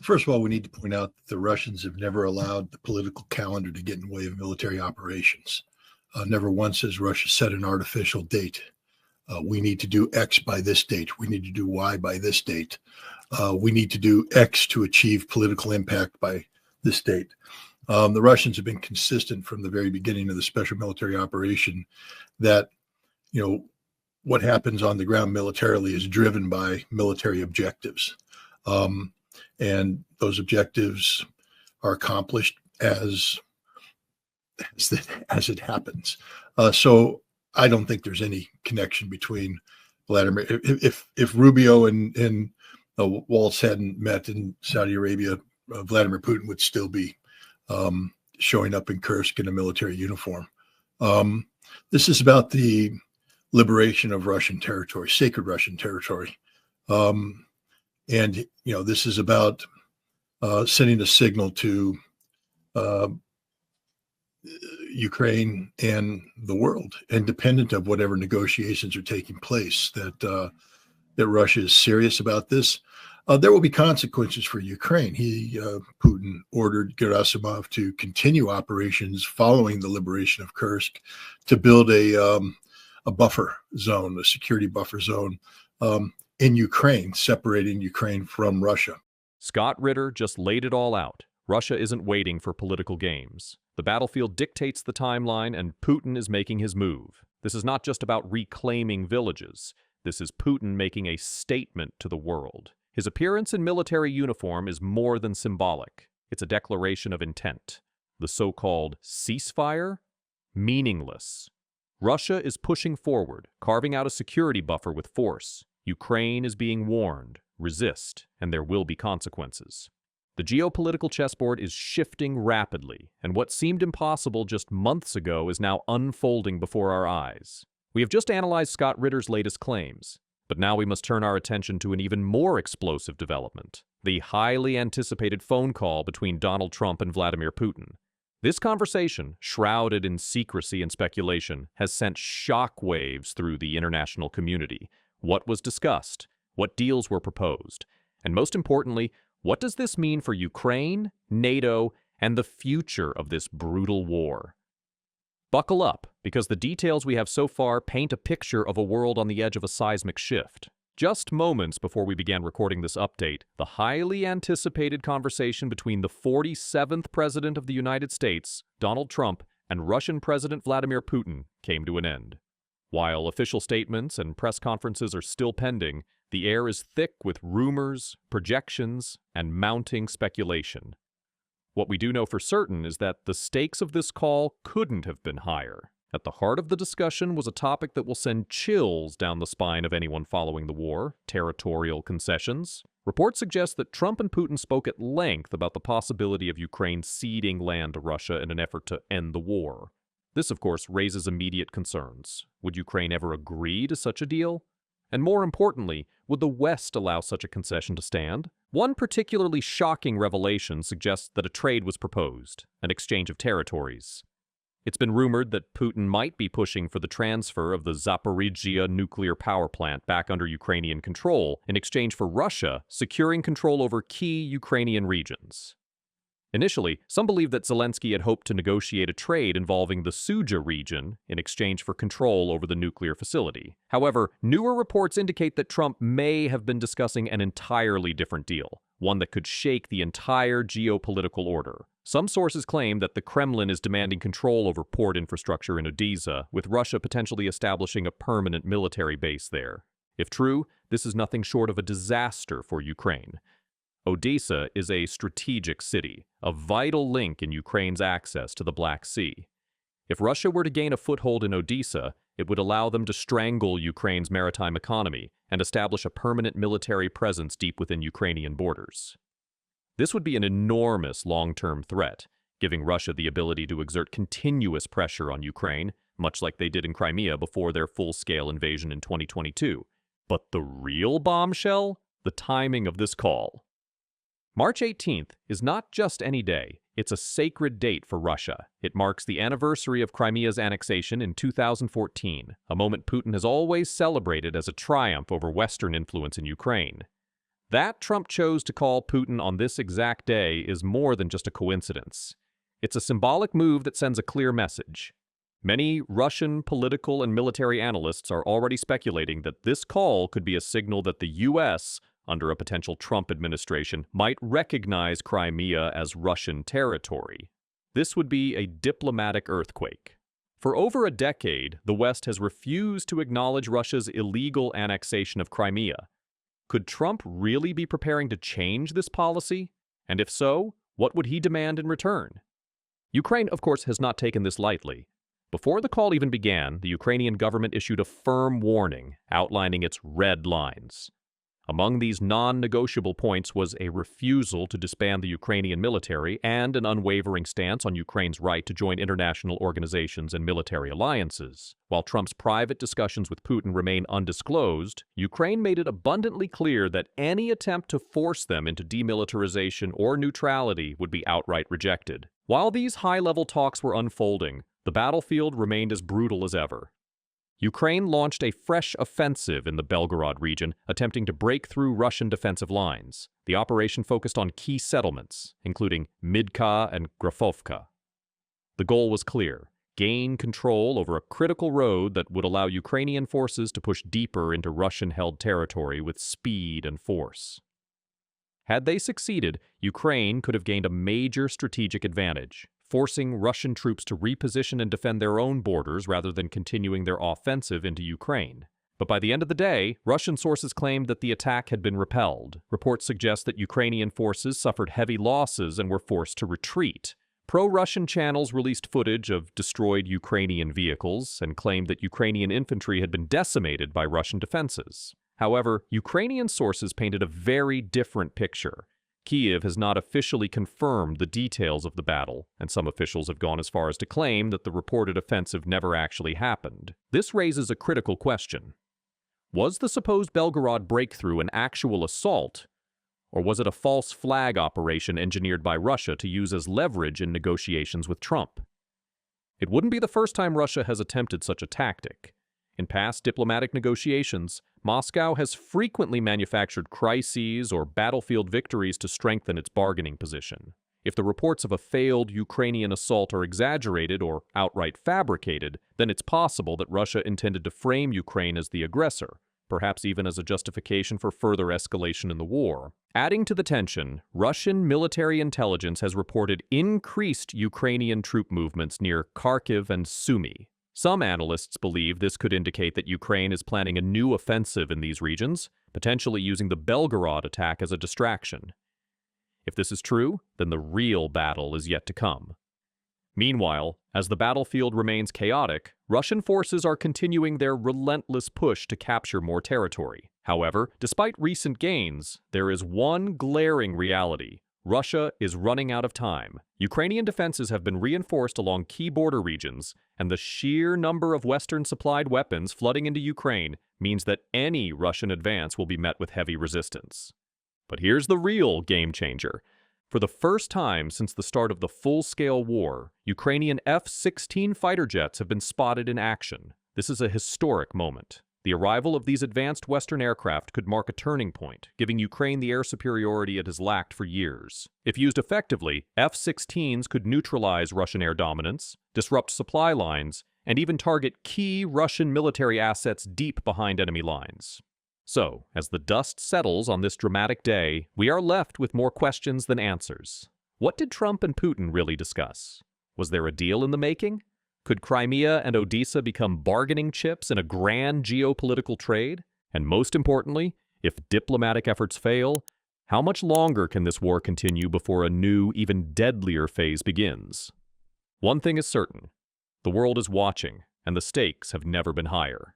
First of all, we need to point out that the Russians have never allowed the political calendar to get in the way of military operations. Never once has Russia set an artificial date. We need to do X by this date. We need to do Y by this date. We need to do X to achieve political impact by this date. The Russians have been consistent from the very beginning of the special military operation that, what happens on the ground militarily is driven by military objectives. And those objectives are accomplished as it happens. So I don't think there's any connection between Vladimir. If Rubio and Waltz hadn't met in Saudi Arabia, Vladimir Putin would still be showing up in Kursk in a military uniform. This is about the liberation of Russian territory, sacred Russian territory. And this is about sending a signal to Ukraine and the world, independent of whatever negotiations are taking place, that Russia is serious about this. There will be consequences for Ukraine. Putin ordered Gerasimov to continue operations following the liberation of Kursk to build a buffer zone, a security buffer zone in Ukraine, separating Ukraine from Russia. Scott Ritter just laid it all out. Russia isn't waiting for political games. The battlefield dictates the timeline, and Putin is making his move. This is not just about reclaiming villages. This is Putin making a statement to the world. His appearance in military uniform is more than symbolic. It's a declaration of intent. The so-called ceasefire? Meaningless. Russia is pushing forward, carving out a security buffer with force. Ukraine is being warned. Resist, and there will be consequences. The geopolitical chessboard is shifting rapidly, and what seemed impossible just months ago is now unfolding before our eyes. We have just analyzed Scott Ritter's latest claims, but now we must turn our attention to an even more explosive development, the highly anticipated phone call between Donald Trump and Vladimir Putin. This conversation, shrouded in secrecy and speculation, has sent shockwaves through the international community. What was discussed? What deals were proposed? And most importantly, what does this mean for Ukraine, NATO, and the future of this brutal war? Buckle up, because the details we have so far paint a picture of a world on the edge of a seismic shift. Just moments before we began recording this update, the highly anticipated conversation between the 47th President of the United States, Donald Trump, and Russian President Vladimir Putin came to an end. While official statements and press conferences are still pending, the air is thick with rumors, projections, and mounting speculation. What we do know for certain is that the stakes of this call couldn't have been higher. At the heart of the discussion was a topic that will send chills down the spine of anyone following the war: territorial concessions. Reports suggest that Trump and Putin spoke at length about the possibility of Ukraine ceding land to Russia in an effort to end the war. This, of course, raises immediate concerns. Would Ukraine ever agree to such a deal? And more importantly, would the West allow such a concession to stand? One particularly shocking revelation suggests that a trade was proposed, an exchange of territories. It's been rumored that Putin might be pushing for the transfer of the Zaporizhzhia nuclear power plant back under Ukrainian control in exchange for Russia securing control over key Ukrainian regions. Initially, some believed that Zelensky had hoped to negotiate a trade involving the Suja region in exchange for control over the nuclear facility. However, newer reports indicate that Trump may have been discussing an entirely different deal, one that could shake the entire geopolitical order. Some sources claim that the Kremlin is demanding control over port infrastructure in Odesa, with Russia potentially establishing a permanent military base there. If true, this is nothing short of a disaster for Ukraine. Odesa is a strategic city, a vital link in Ukraine's access to the Black Sea. If Russia were to gain a foothold in Odesa, it would allow them to strangle Ukraine's maritime economy and establish a permanent military presence deep within Ukrainian borders. This would be an enormous long-term threat, giving Russia the ability to exert continuous pressure on Ukraine, much like they did in Crimea before their full-scale invasion in 2022. But the real bombshell? The timing of this call. March 18th is not just any day, it's a sacred date for Russia. It marks the anniversary of Crimea's annexation in 2014, a moment Putin has always celebrated as a triumph over Western influence in Ukraine. That Trump chose to call Putin on this exact day is more than just a coincidence. It's a symbolic move that sends a clear message. Many Russian political and military analysts are already speculating that this call could be a signal that the U.S., under a potential Trump administration, might recognize Crimea as Russian territory. This would be a diplomatic earthquake. For over a decade, the West has refused to acknowledge Russia's illegal annexation of Crimea. Could Trump really be preparing to change this policy? And if so, what would he demand in return? Ukraine, of course, has not taken this lightly. Before the call even began, the Ukrainian government issued a firm warning outlining its red lines. Among these non-negotiable points was a refusal to disband the Ukrainian military and an unwavering stance on Ukraine's right to join international organizations and military alliances. While Trump's private discussions with Putin remain undisclosed, Ukraine made it abundantly clear that any attempt to force them into demilitarization or neutrality would be outright rejected. While these high-level talks were unfolding, the battlefield remained as brutal as ever. Ukraine launched a fresh offensive in the Belgorod region, attempting to break through Russian defensive lines. The operation focused on key settlements, including Midka and Grafovka. The goal was clear: gain control over a critical road that would allow Ukrainian forces to push deeper into Russian-held territory with speed and force. Had they succeeded, Ukraine could have gained a major strategic advantage, forcing Russian troops to reposition and defend their own borders rather than continuing their offensive into Ukraine. But by the end of the day, Russian sources claimed that the attack had been repelled. Reports suggest that Ukrainian forces suffered heavy losses and were forced to retreat. Pro-Russian channels released footage of destroyed Ukrainian vehicles and claimed that Ukrainian infantry had been decimated by Russian defenses. However, Ukrainian sources painted a very different picture. Kyiv has not officially confirmed the details of the battle, and some officials have gone as far as to claim that the reported offensive never actually happened. This raises a critical question. Was the supposed Belgorod breakthrough an actual assault, or was it a false flag operation engineered by Russia to use as leverage in negotiations with Trump? It wouldn't be the first time Russia has attempted such a tactic. In past diplomatic negotiations, Moscow has frequently manufactured crises or battlefield victories to strengthen its bargaining position. If the reports of a failed Ukrainian assault are exaggerated or outright fabricated, then it's possible that Russia intended to frame Ukraine as the aggressor, perhaps even as a justification for further escalation in the war. Adding to the tension, Russian military intelligence has reported increased Ukrainian troop movements near Kharkiv and Sumy. Some analysts believe this could indicate that Ukraine is planning a new offensive in these regions, potentially using the Belgorod attack as a distraction. If this is true, then the real battle is yet to come. Meanwhile, as the battlefield remains chaotic, Russian forces are continuing their relentless push to capture more territory. However, despite recent gains, there is one glaring reality. Russia is running out of time. Ukrainian defenses have been reinforced along key border regions, and the sheer number of Western-supplied weapons flooding into Ukraine means that any Russian advance will be met with heavy resistance. But here's the real game changer. For the first time since the start of the full-scale war, Ukrainian F-16 fighter jets have been spotted in action. This is a historic moment. The arrival of these advanced Western aircraft could mark a turning point, giving Ukraine the air superiority it has lacked for years. If used effectively, F-16s could neutralize Russian air dominance, disrupt supply lines, and even target key Russian military assets deep behind enemy lines. So, as the dust settles on this dramatic day, we are left with more questions than answers. What did Trump and Putin really discuss? Was there a deal in the making? Could Crimea and Odesa become bargaining chips in a grand geopolitical trade? And most importantly, if diplomatic efforts fail, how much longer can this war continue before a new, even deadlier phase begins? One thing is certain: the world is watching, and the stakes have never been higher.